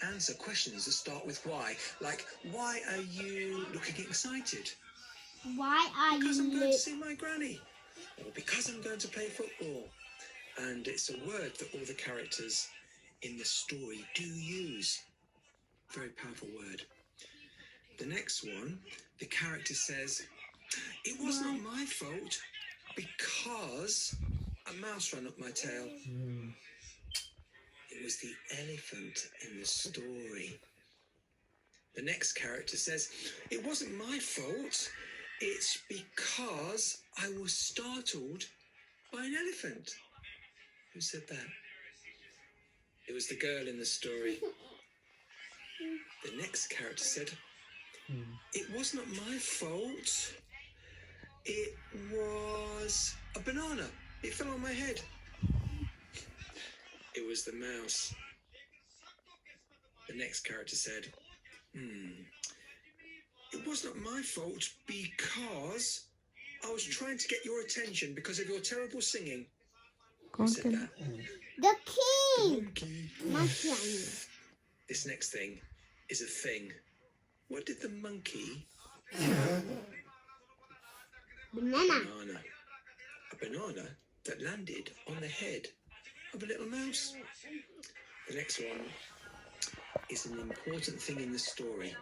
answer questions that start with why. Like, why are you looking excited? Why are Because I'm going you to see my granny. Or because I'm going to play football. And it's a word that all the characters in the story do use. Very powerful word. The next one, the character says, it was not my fault because a mouse ran up my tail. It was the elephant in the story. The next character says, it wasn't my fault. It's because I was startled by an elephant. Who said that? It was the girl in the story. The next character said, it was not my fault. It was a banana. It fell on my head. It was the mouse. The next character said, it was not my fault because I was trying to get your attention because of your terrible singing. Who said that? the king? Monkey. Monkey. This next thing is a thing. What did the monkey? Banana. Banana. A banana that landed on the head of a little mouse. The next one is an important thing in the story.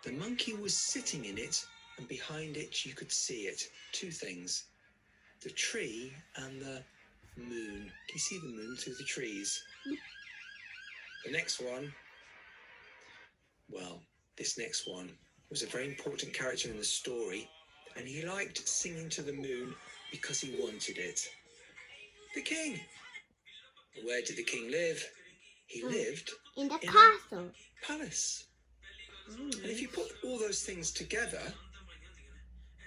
The monkey was sitting in it, and behind it you could see it. Two things. The tree and the moon. Can you see the moon through the trees? The next one, well, this next one was a very important character in the story, and he liked singing to the moon because he wanted it. The king. Where did the king live? He lived In the in castle. a palace. And if you put all those things together,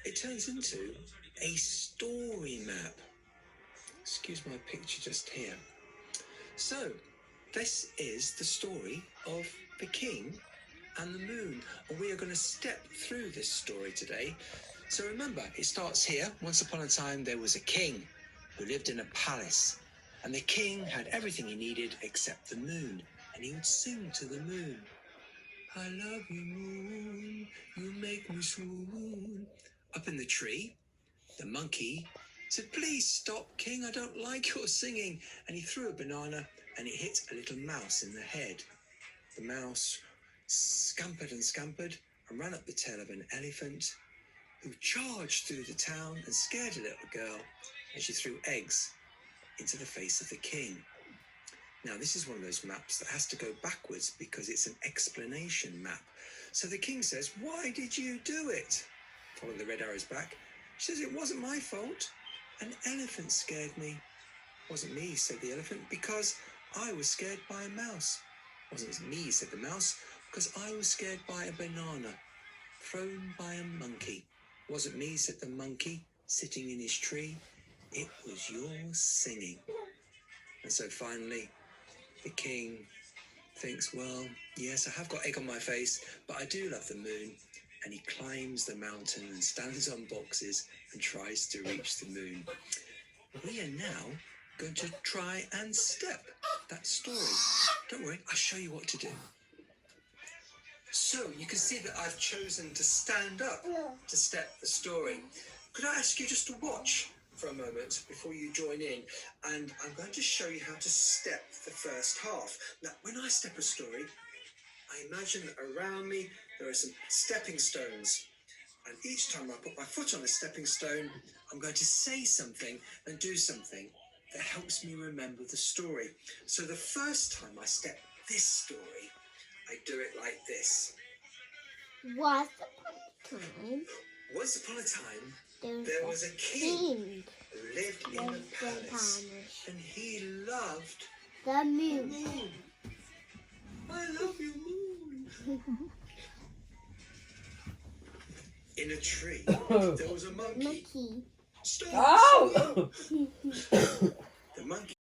it turns into a story map. Excuse my picture just here. So, this is the story of the king and the moon. And we are going to step through this story today. So remember, it starts here. Once upon a time, there was a king who lived in a palace. And the king had everything he needed except the moon. And he would sing to the moon. I love you, moon, you make me swoon. Up in the tree, the monkey said, please stop, king, I don't like your singing. And he threw a banana and it hit a little mouse in the head. The mouse scampered and ran up the tail of an elephant who charged through the town and scared a little girl, and she threw eggs into the face of the king. Now, this is one of those maps that has to go backwards because it's an explanation map. So the king says, why did you do it? Follow the red arrows back. She says, it wasn't my fault. An elephant scared me. Wasn't me, said the elephant, because I was scared by a mouse. Wasn't me, said the mouse, because I was scared by a banana thrown by a monkey. Wasn't me, said the monkey, sitting in his tree. It was your singing. And so finally, the king thinks, well, yes, I have got egg on my face, but I do love the moon. And he climbs the mountain and stands on boxes and tries to reach the moon. We are now going to try and step that story. Don't worry, I'll show you what to do. So you can see that I've chosen to stand up to step the story. Could I ask you just to watch for a moment before you join in? And I'm going to show you how to step the first half. Now, when I step a story, I imagine that around me there are some stepping stones. And each time I put my foot on a stepping stone, I'm going to say something and do something that helps me remember the story. So the first time I step this story, I do it like this. Once upon a time, Once upon a time, there was a king who lived in a palace, and he loved the the moon. moon. I love you, moon. In a tree, there was a monkey. Monkey. Stop! Oh! The monkey